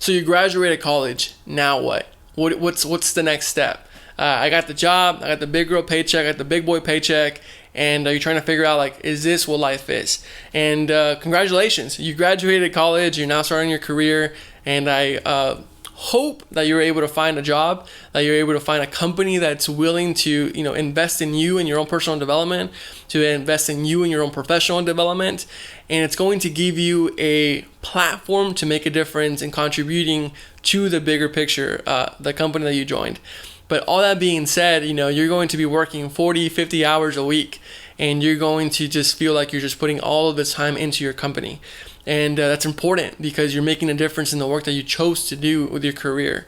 So you graduated college. Now what? What's the next step? I got the job. I got the big girl paycheck. I got the big boy paycheck. And you're trying to figure out, like, is this what life is? And congratulations. You graduated college. You're now starting your career. And I hope that you're able to find a job, that you're able to find a company that's willing to, invest in you and your own personal development, to invest in you and your own professional development. And it's going to give you a platform to make a difference in contributing to the bigger picture, the company that you joined. But all that being said, you're going to be working 40, 50 hours a week, and you're going to just feel like you're just putting all of this time into your company. And that's important because you're making a difference in the work that you chose to do with your career,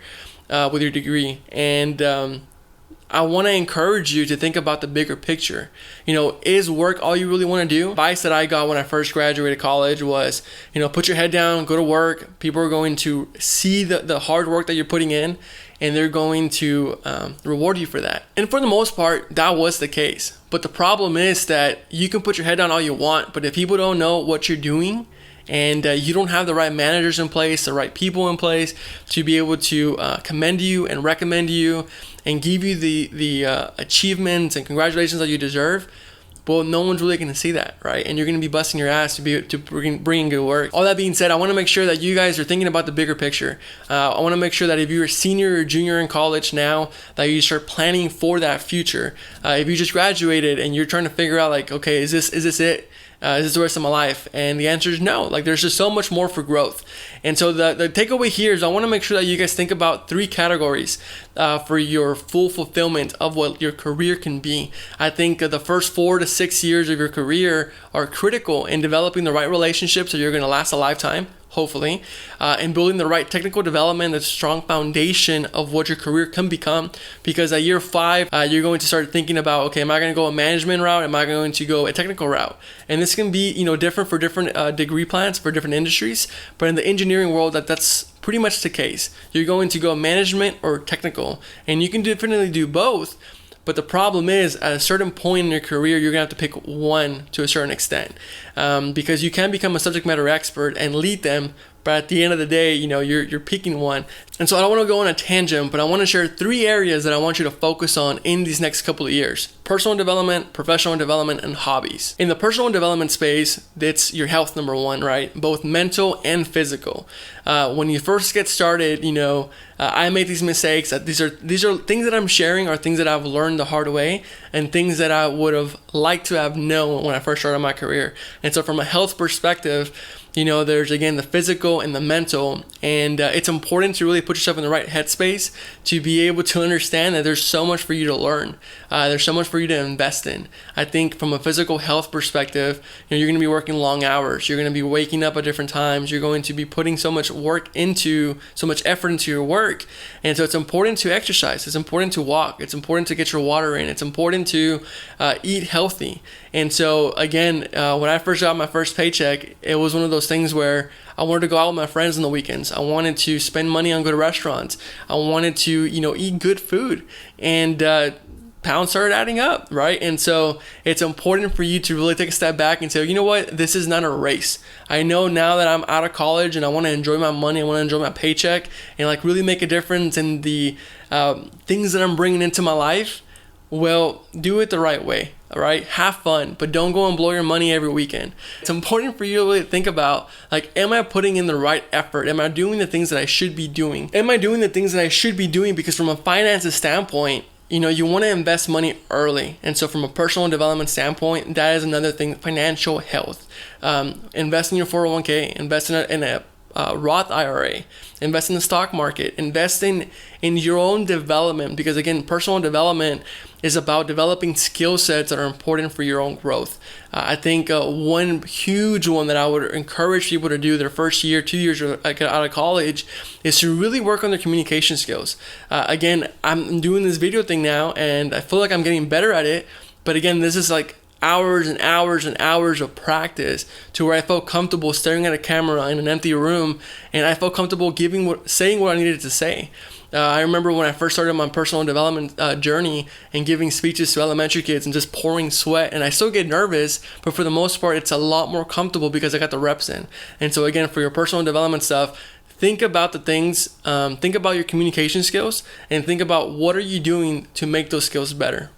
with your degree. And I want to encourage you to think about the bigger picture. Is work all you really want to do? Advice that I got when I first graduated college was, put your head down, go to work. People are going to see the hard work that you're putting in, and they're going to reward you for that. And for the most part, that was the case. But the problem is that you can put your head down all you want, but if people don't know what you're doing, and you don't have the right managers in place, the right people in place to be able to commend you and recommend you and give you the achievements and congratulations that you deserve, well, no one's really going to see that, right? And you're going to be busting your ass to bring in good work. All that being said, I want to make sure that you guys are thinking about the bigger picture. I want to make sure that if you're a senior or junior in college now, that you start planning for that future. If you just graduated and you're trying to figure out, like, okay, is this it? Is this the rest of my life? And the answer is no. Like, there's just so much more for growth. And so the takeaway here is I want to make sure that you guys think about 3 categories for your full fulfillment of what your career can be. I think the first 4 to 6 years of your career are critical in developing the right relationships so you're going to last a lifetime, hopefully, and building the right technical development, the strong foundation of what your career can become. Because at year 5, you're going to start thinking about, okay, am I going to go a management route? Am I going to go a technical route? And this can be, different for different degree plans for different industries. But in the engineering world, that's pretty much the case. You're going to go management or technical, and you can definitely do both. But the problem is, at a certain point in your career, you're going to have to pick one to a certain extent, because you can become a subject matter expert and lead them. But at the end of the day, you're picking one. And so I don't want to go on a tangent, but I want to share 3 areas that I want you to focus on in these next couple of years: personal development, professional development, and hobbies. In the personal development space, it's your health, number 1, right? Both mental and physical. When you first get started, I made these mistakes. These are things that I'm sharing are things that I've learned the hard way and things that I would have liked to have known when I first started my career. And so from a health perspective, there's, again, the physical and the mental, and it's important to really put yourself in the right headspace to be able to understand that there's so much for you to learn. There's so much for you to invest in. I think from a physical health perspective, you're going to be working long hours. You're going to be waking up at different times. You're going to be putting so much effort into your work. And so it's important to exercise. It's important to walk. It's important to get your water in. It's important to eat healthy. And so, again, when I first got my first paycheck, it was one of those things where I wanted to go out with my friends on the weekends. I wanted to spend money on good restaurants. I wanted to, eat good food. And pounds started adding up, right? And so it's important for you to really take a step back and say, you know what? This is not a race. I know now that I'm out of college and I want to enjoy my money. I want to enjoy my paycheck and really make a difference in the things that I'm bringing into my life. Well, do it the right way, all right? Have fun, but don't go and blow your money every weekend. It's important for you to really think about, am I putting in the right effort? Am I doing the things that I should be doing? Am I doing the things that I should be doing? Because from a finances standpoint, you want to invest money early. And so from a personal development standpoint, that is another thing: financial health. Invest in your 401k, invest in a Roth IRA, invest in the stock market, invest in your own development, because again, personal development is about developing skill sets that are important for your own growth. I think one huge one that I would encourage people to do their first year, 2 years out of college is to really work on their communication skills. Again, I'm doing this video thing now and I feel like I'm getting better at it, but again, this is hours and hours and hours of practice to where I felt comfortable staring at a camera in an empty room, and I felt comfortable saying what I needed to say. I remember when I first started my personal development journey and giving speeches to elementary kids and just pouring sweat, and I still get nervous, but for the most part, it's a lot more comfortable because I got the reps in. And so again, for your personal development stuff, think about the things, think about your communication skills, and think about what are you doing to make those skills better.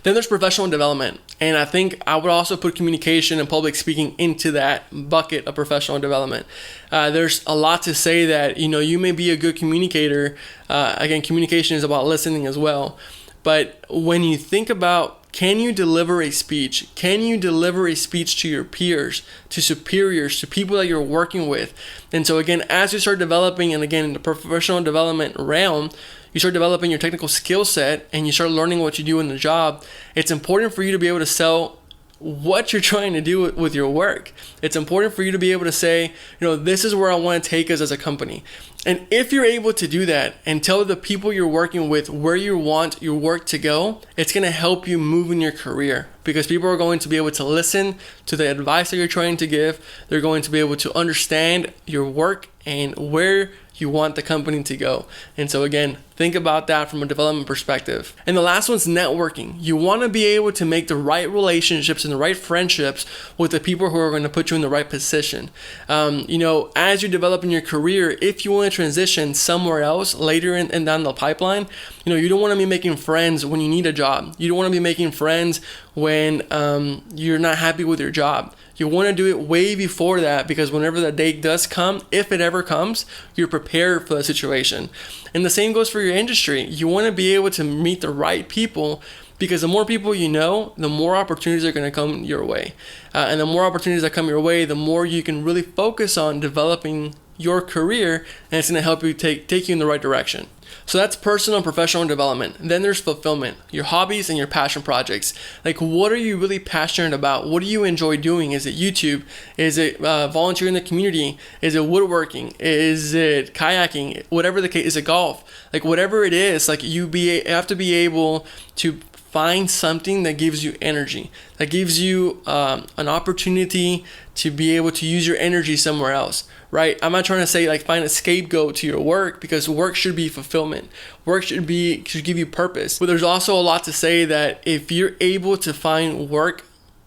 Then there's professional development. And I think I would also put communication and public speaking into that bucket of professional development. There's a lot to say that, you may be a good communicator. Again, communication is about listening as well. But when you think about, can you deliver a speech? Can you deliver a speech to your peers, to superiors, to people that you're working with? And so again, as you start developing, and again, in the professional development realm, you start developing your technical skill set and you start learning what you do in the job, it's important for you to be able to sell what you're trying to do with your work. It's important for you to be able to say, this is where I want to take us as a company. And if you're able to do that and tell the people you're working with where you want your work to go, it's going to help you move in your career, because people are going to be able to listen to the advice that you're trying to give. They're going to be able to understand your work and where you want the company to go. And so again, think about that from a development perspective. And the last one's networking. You want to be able to make the right relationships and the right friendships with the people who are going to put you in the right position. As you develop in your career, if you want to transition somewhere else later and down the pipeline, you don't want to be making friends when you need a job. You don't want to be making friends when you're not happy with your job. You want to do it way before that, because whenever that day does come, if it ever comes, you're prepared for the situation. And the same goes for your industry. You want to be able to meet the right people, because the more people you know, the more opportunities are going to come your way. And the more opportunities that come your way, the more you can really focus on developing your career, and it's going to help you take you in the right direction. So that's personal and professional development. Then there's fulfillment, your hobbies and your passion projects. Like, what are you really passionate about? What do you enjoy doing? Is it YouTube? Is it volunteering in the community? Is it woodworking? Is it kayaking? Whatever the case, is it golf? Like, whatever it is, like you have to be able to find something that gives you energy, that gives you an opportunity to be able to use your energy somewhere else, right? I'm not trying to say like find a scapegoat to your work, because work should be fulfillment. Work should give you purpose. But there's also a lot to say that if you're able to find work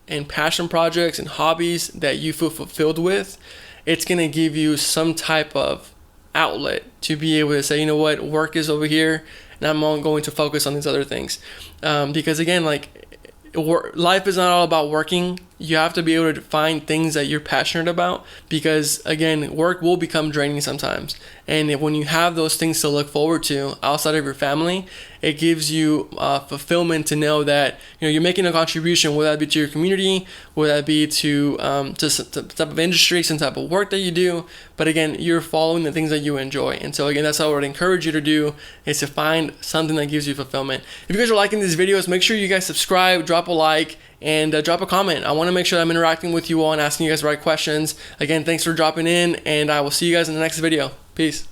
and passion projects and hobbies that you feel fulfilled with, it's going to give you some type of outlet to be able to say, work is over here, and I'm going to focus on these other things. Because again, life is not all about working. You have to be able to find things that you're passionate about, because again, work will become draining sometimes. And when you have those things to look forward to outside of your family, it gives you fulfillment to know that you're making a contribution, whether that be to your community, whether that be to some type of industry, some type of work that you do. But again, you're following the things that you enjoy. And so again, that's what I would encourage you to do, is to find something that gives you fulfillment. If you guys are liking these videos, make sure you guys subscribe, drop a like, and drop a comment. I want to make sure that I'm interacting with you all and asking you guys the right questions. Again, thanks for dropping in, and I will see you guys in the next video. Peace.